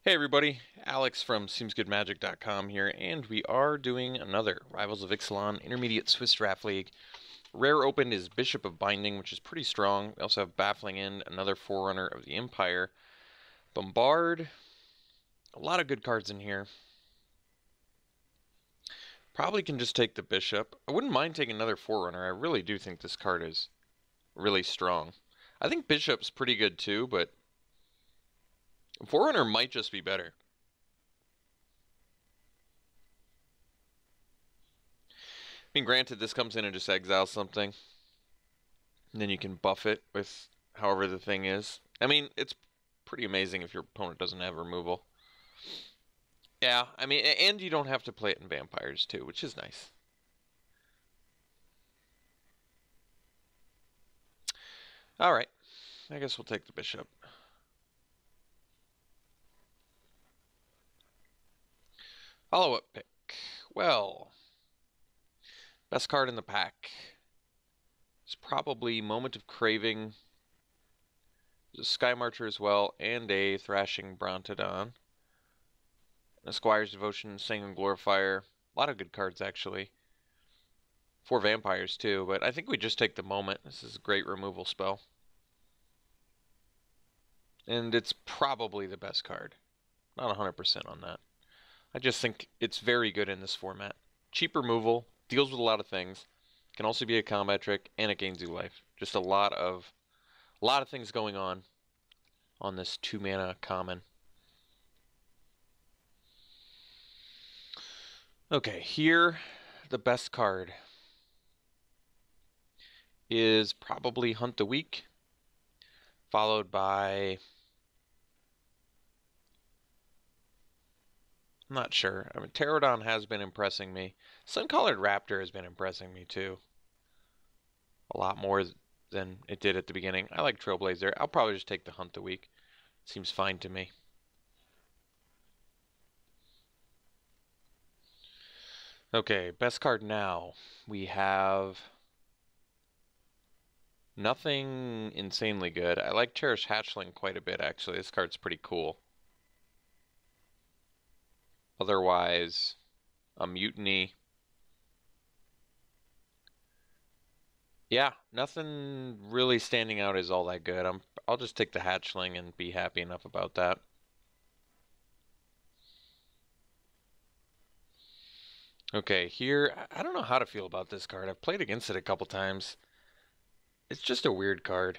Hey everybody, Alex from SeemsGoodMagic.com here, and we are doing another Rivals of Ixalan Intermediate Swiss Draft League. Rare opened is Bishop of Binding, which is pretty strong. We also have Baffling End, another Forerunner of the Empire. Bombard, a lot of good cards in here. Probably can just take the Bishop. I wouldn't mind taking another Forerunner. I really do think this card is really strong. I think Bishop's pretty good too, but Forerunner might just be better. I mean, granted, this comes in and just exiles something. And then you can buff it with however the thing is. I mean, it's pretty amazing if your opponent doesn't have removal. Yeah, I mean, and you don't have to play it in vampires too, which is nice. Alright, I guess we'll take the bishop. Follow-up pick. Well, best card in the pack is probably Moment of Craving. There's a Sky Marcher as well, and a Thrashing Brontodon. A Squire's Devotion, Sanguine Glorifier. A lot of good cards, actually. 4 vampires, too, but I think we just take the Moment. This is a great removal spell. And it's probably the best card. Not 100% on that. I just think it's very good in this format. Cheap removal, deals with a lot of things, can also be a combat trick, and it gains you life. Just a lot of things going on this 2-mana common. Okay, here the best card is probably Hunt the Weak, followed by, I'm not sure. I mean, Pterodon has been impressing me. Sun-Collared Raptor has been impressing me too. A lot more than it did at the beginning. I like Trailblazer. I'll probably just take the Hunt the Weak. Seems fine to me. Okay, best card now. We have nothing insanely good. I like Cherish Hatchling quite a bit, actually. This card's pretty cool. Otherwise, a Mutiny. Yeah, nothing really standing out is all that good. I'll just take the Hatchling and be happy enough about that. Okay, here, I don't know how to feel about this card. I've played against it a couple times. It's just a weird card.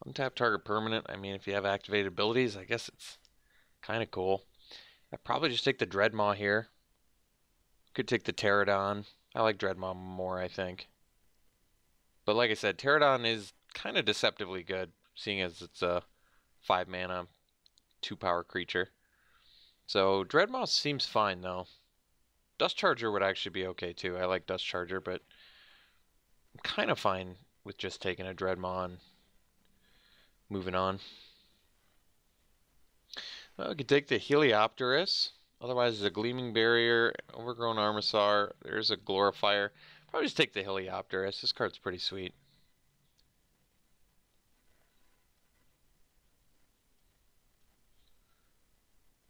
Untap target permanent. I mean, if you have activated abilities, I guess it's kind of cool. I'd probably just take the Dreadmaw here. Could take the Pterodon. I like Dreadmaw more, I think. But like I said, Pterodon is kind of deceptively good, seeing as it's a 5-mana, 2-power creature. So Dreadmaw seems fine, though. Dust Charger would actually be okay, too. I like Dust Charger, but I'm kind of fine with just taking a Dreadmaw and moving on. Well, we could take the Heliopterus. Otherwise, there's a Gleaming Barrier, Overgrown Armasaur. There's a Glorifier. Probably just take the Heliopterus. This card's pretty sweet.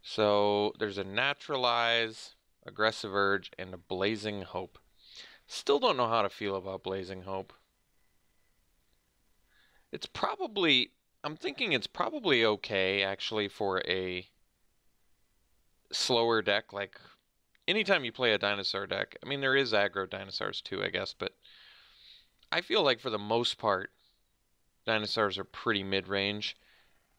So there's a Naturalize, Aggressive Urge, and a Blazing Hope. Still don't know how to feel about Blazing Hope. It's probably, I'm thinking it's probably okay, actually, for a slower deck. Like, anytime you play a dinosaur deck, I mean, there is aggro dinosaurs too, I guess, but I feel like for the most part, dinosaurs are pretty mid-range.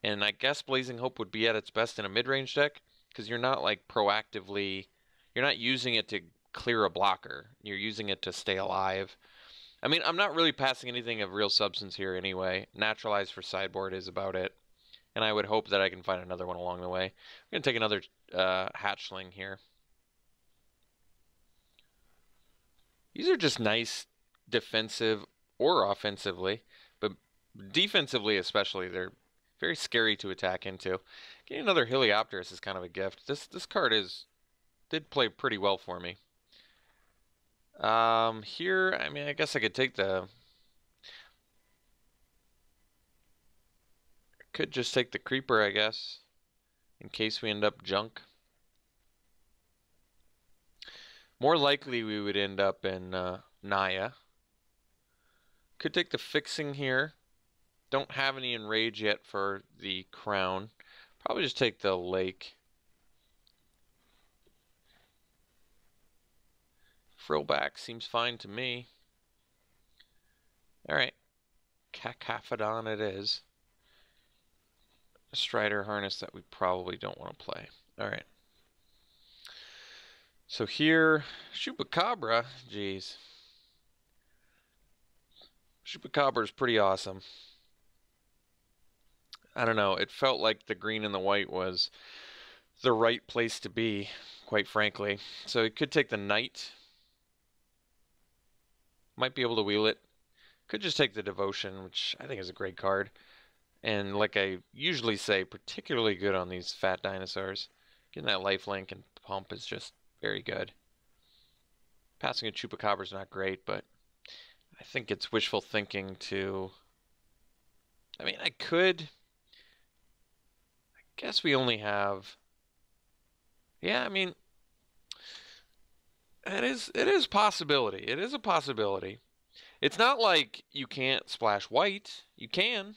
And I guess Blazing Hope would be at its best in a mid-range deck, because you're not like proactively, you're not using it to clear a blocker. You're using it to stay alive. I mean, I'm not really passing anything of real substance here anyway. Naturalize for sideboard is about it. And I would hope that I can find another one along the way. I'm going to take another Hatchling here. These are just nice defensive or offensively, but defensively especially, they're very scary to attack into. Getting another Heliopterus is kind of a gift. This card did play pretty well for me. Here, I mean, I guess I could take could just take the Creeper, I guess. in case we end up junk. More likely we would end up in Naya. Could take the fixing here. Don't have any enrage yet for the crown. Probably just take the lake. Frillback seems fine to me. Alright. Cacaphodon it is. A Strider harness that we probably don't want to play. Alright. So here, Chupacabra, geez. Chupacabra is pretty awesome. I don't know, it felt like the green and the white was the right place to be, quite frankly. So it could take the knight. Might be able to wheel it. Could just take the devotion, which I think is a great card. And like I usually say, particularly good on these fat dinosaurs. Getting that lifelink and pump is just very good. Passing a Chupacabra is not great, but I think it's wishful thinking to... I mean, I guess we only have... Yeah, I mean... It is possibility. It is a possibility. It's not like you can't splash white. You can.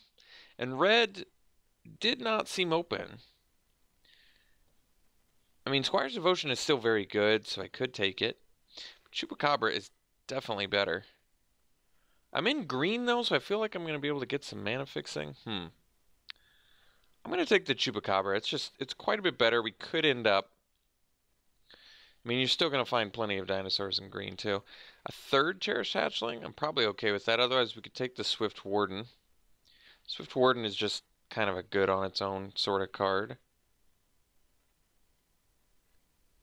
And red did not seem open. I mean, Squire's Devotion is still very good, so I could take it. But Chupacabra is definitely better. I'm in green, though, so I feel like I'm going to be able to get some mana fixing. I'm going to take the Chupacabra. It's quite a bit better. We could end up... I mean, you're still going to find plenty of dinosaurs in green, too. A third Cherished Hatchling? I'm probably okay with that. Otherwise, we could take the Swift Warden. Swift Warden is just kind of a good on its own sort of card.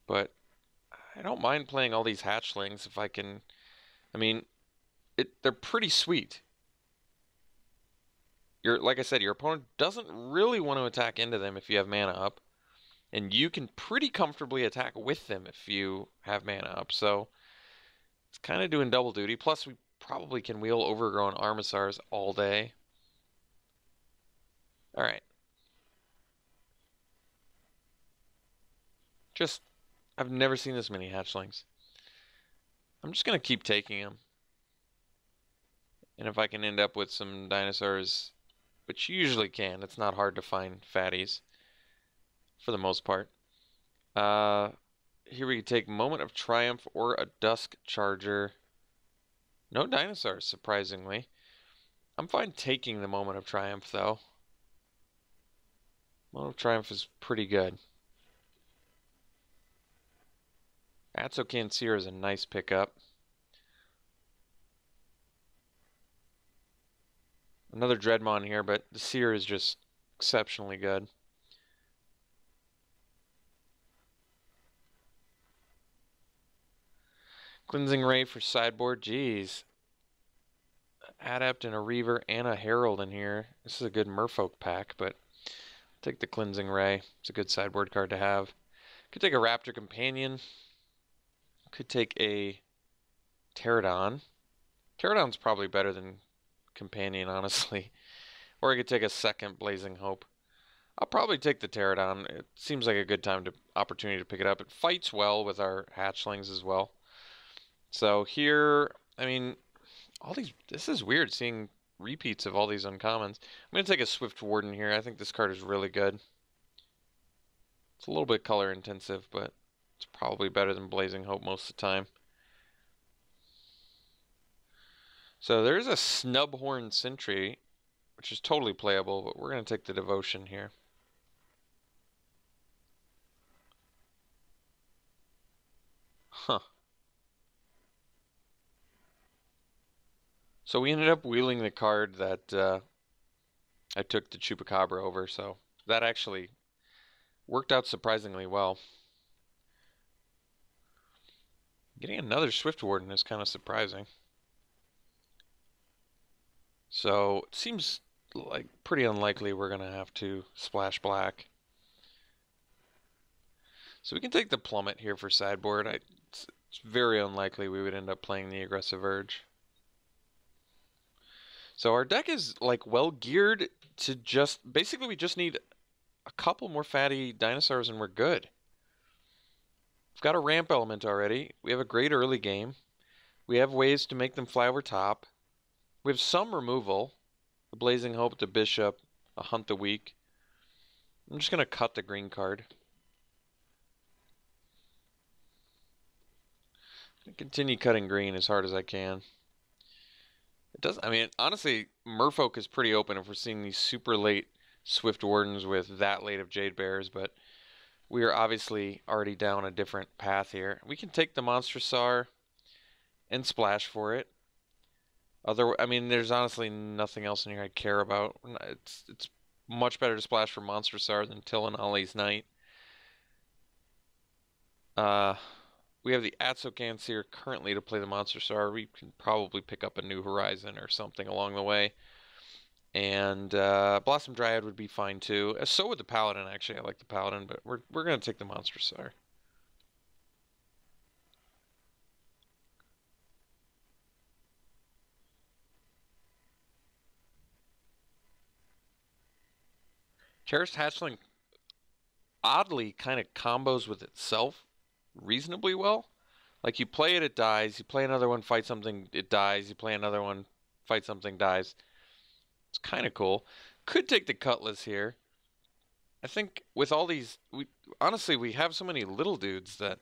But I don't mind playing all these hatchlings if I can... I mean, they're pretty sweet. Like I said, your opponent doesn't really want to attack into them if you have mana up. And you can pretty comfortably attack with them if you have mana up. So it's kind of doing double duty. Plus, we probably can wheel Overgrown Armasaurs all day. Alright. I've never seen this many hatchlings. I'm just going to keep taking them. And if I can end up with some dinosaurs, which you usually can, it's not hard to find fatties. For the most part. Here we take Moment of Triumph or a Dusk Charger. No dinosaurs, surprisingly. I'm fine taking the Moment of Triumph, though. Moment of Triumph is pretty good. Atsocan Seer is a nice pickup. Another Dreadmon here, but the Seer is just exceptionally good. Cleansing Ray for sideboard. Jeez. Adept and a Reaver and a Herald in here. This is a good Merfolk pack, but I'll take the Cleansing Ray. It's a good sideboard card to have. Could take a Raptor Companion. Could take a Pterodon. Pterodon's probably better than Companion, honestly. Or I could take a second Blazing Hope. I'll probably take the Pterodon. It seems like a good opportunity to pick it up. It fights well with our hatchlings as well. So here, I mean, this is weird seeing repeats of all these uncommons. I'm going to take a Swift Warden here. I think this card is really good. It's a little bit color intensive, but it's probably better than Blazing Hope most of the time. So there's a Snubhorn Sentry, which is totally playable, but we're going to take the Devotion here. Huh. So we ended up wheeling the card that I took the Chupacabra over, so that actually worked out surprisingly well. Getting another Swift Warden is kind of surprising. So it seems like pretty unlikely we're going to have to splash black. So we can take the Plummet here for sideboard. It's very unlikely we would end up playing the Aggressive Urge. So our deck is like well geared to basically we just need a couple more fatty dinosaurs and we're good. We've got a ramp element already. We have a great early game. We have ways to make them fly over top. We have some removal. The Blazing Hope, the Bishop, a Hunt the Weak. I'm just going to cut the green card. Continue cutting green as hard as I can. It does. I mean, honestly, Merfolk is pretty open if we're seeing these super late Swift Wardens with that late of Jade Bears, but we are obviously already down a different path here. We can take the Monstrosaur and splash for it. I mean, there's honestly nothing else in here I care about. It's much better to splash for Monstrosaur than Till and Ollie's Knight. We have the Atsocans here currently to play the Monstrosaur. We can probably pick up a New Horizon or something along the way. And Blossom Dryad would be fine too. So would the Paladin, actually. I like the Paladin, but we're going to take the Monstrosaur. Cherished Hatchling oddly kind of combos with itself reasonably well. Like you play it, it dies. You play another one, fight something, it dies. You play another one, fight something, dies. It's kind of cool. Could take the Cutlass here. I think with all these, honestly, we have so many little dudes that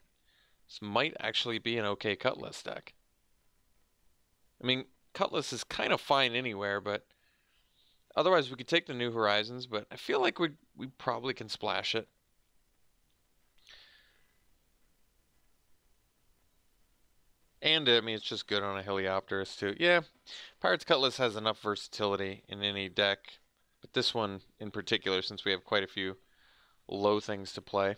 this might actually be an okay Cutlass deck. I mean, Cutlass is kind of fine anywhere, but otherwise we could take the New Horizons, but I feel like we probably can splash it. And, I mean, it's just good on a Heliopterus, too. Yeah, Pirate's Cutlass has enough versatility in any deck. But this one in particular, since we have quite a few low things to play.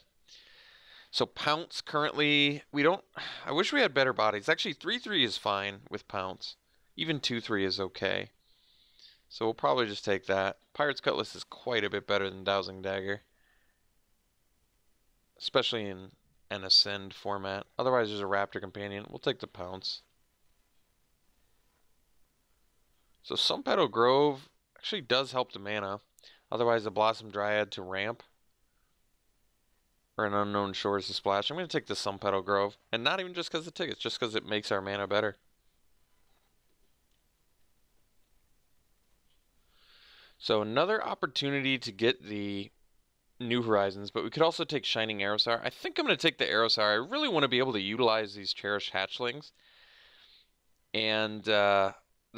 So Pounce currently, we don't... I wish we had better bodies. Actually, 3-3 is fine with Pounce. Even 2-3 is okay. So we'll probably just take that. Pirate's Cutlass is quite a bit better than Dowsing Dagger. Especially in an Ascend format. Otherwise, there's a Raptor Companion. We'll take the Pounce. So Sunpetal Grove actually does help the mana. Otherwise, the Blossom Dryad to ramp. Or an Unknown Shores to splash. I'm going to take the Sunpetal Grove. And not even just because of the tickets, just because it makes our mana better. So another opportunity to get the New Horizons, but we could also take Shining Aerosaur. I think I'm going to take the Aerosaur. I really want to be able to utilize these Cherished Hatchlings. And the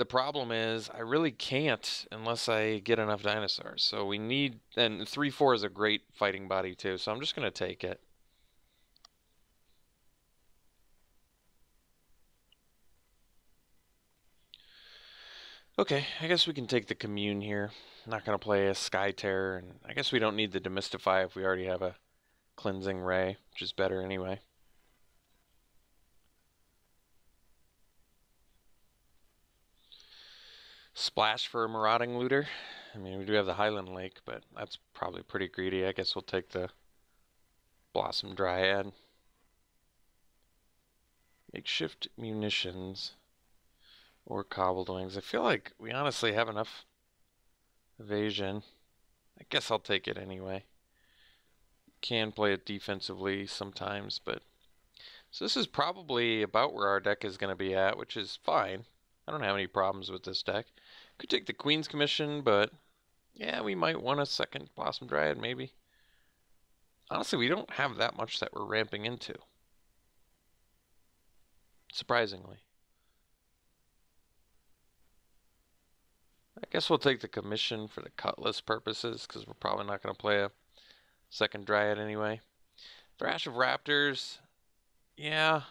problem is I really can't unless I get enough dinosaurs. So we need, and 3-4 is a great fighting body too, so I'm just going to take it. Okay, I guess we can take the Commune here. I'm not going to play a Sky Terror, and I guess we don't need the Demystify if we already have a Cleansing Ray, which is better anyway. Splash for a Marauding Looter. I mean, we do have the Highland Lake, but that's probably pretty greedy. I guess we'll take the Blossom Dryad. Makeshift Munitions. Or Cobbled Wings. I feel like we honestly have enough evasion. I guess I'll take it anyway. Can play it defensively sometimes, but... So this is probably about where our deck is going to be at, which is fine. I don't have any problems with this deck. Could take the Queen's Commission, but... Yeah, we might want a second Blossom Dryad, maybe. Honestly, we don't have that much that we're ramping into. Surprisingly. I guess we'll take the Commission for the Cutlass purposes, because we're probably not going to play a second Dryad anyway. Thrash of Raptors, yeah.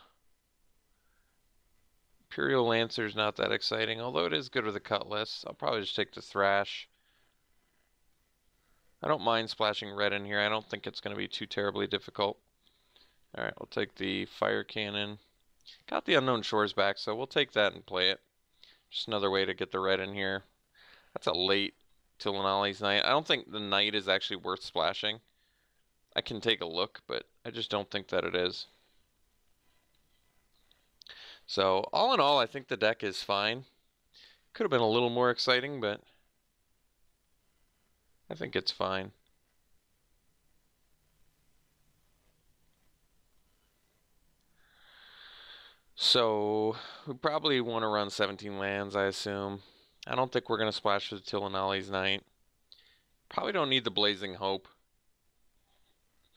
Imperial Lancer's not that exciting, although it is good with the Cutlass. I'll probably just take the Thrash. I don't mind splashing red in here. I don't think it's going to be too terribly difficult. Alright, we'll take the Fire Cannon. Got the Unknown Shores back, so we'll take that and play it. Just another way to get the red in here. That's a late Tillinolli's Knight. I don't think the Knight is actually worth splashing. I can take a look, but I just don't think that it is. So, all in all, I think the deck is fine. Could have been a little more exciting, but I think it's fine. So we probably want to run 17 lands, I assume. I don't think we're going to splash with Tillinolli's Knight. Probably don't need the Blazing Hope.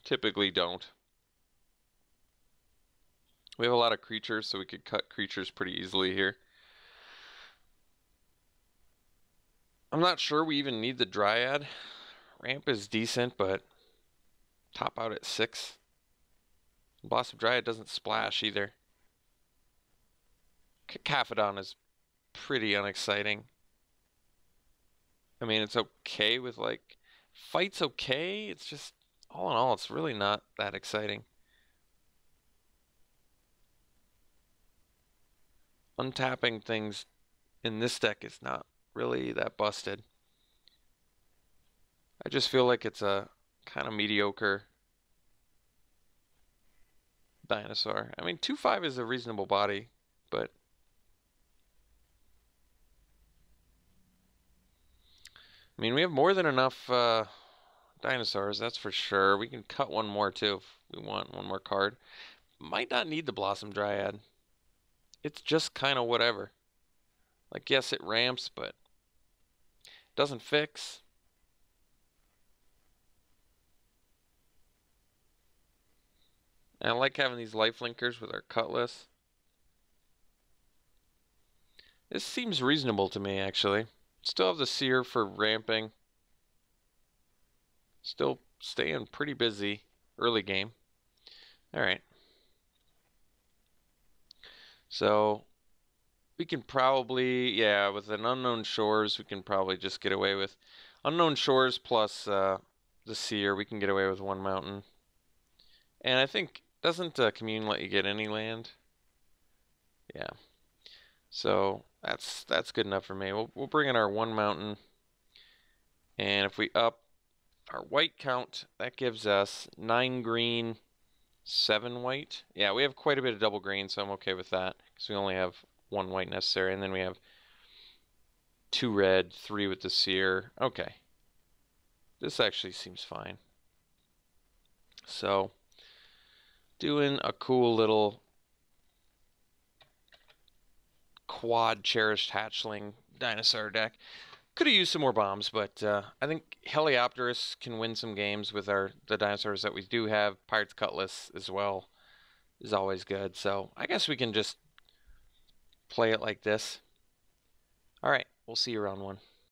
Typically don't. We have a lot of creatures, so we could cut creatures pretty easily here. I'm not sure we even need the Dryad. Ramp is decent, but top out at 6. Blossom Dryad doesn't splash either. Cacaphodon is pretty unexciting. I mean, it's okay with, like, fight's okay. It's just, all in all, it's really not that exciting. Untapping things in this deck is not really that busted. I just feel like it's a kind of mediocre dinosaur. I mean, 2/5 is a reasonable body, but I mean, we have more than enough dinosaurs, that's for sure. We can cut one more too if we want one more card. Might not need the Blossom Dryad. It's just kind of whatever. Like, yes, it ramps, but doesn't fix. And I like having these life linkers with our Cutlass. This seems reasonable to me, actually. Still have the Seer for ramping. Still staying pretty busy early game. Alright. So, we can probably, yeah, with an Unknown Shores, we can probably just get away with Unknown Shores plus the Seer. We can get away with one mountain. And I think, doesn't Commune let you get any land? Yeah. So that's good enough for me. We'll bring in our one mountain, and if we up our white count, that gives us 9 green, 7 white. Yeah, we have quite a bit of double green, so I'm okay with that because we only have 1 white necessary, and then we have 2 red, 3 with the Seer. Okay, this actually seems fine. So, doing a cool little quad cherished hatchling dinosaur deck. Could have used some more bombs, but I think Heliopterus can win some games with the dinosaurs that we do have. Pirate's Cutlass as well is always good. So I guess we can just play it like this. All right, we'll see you around one.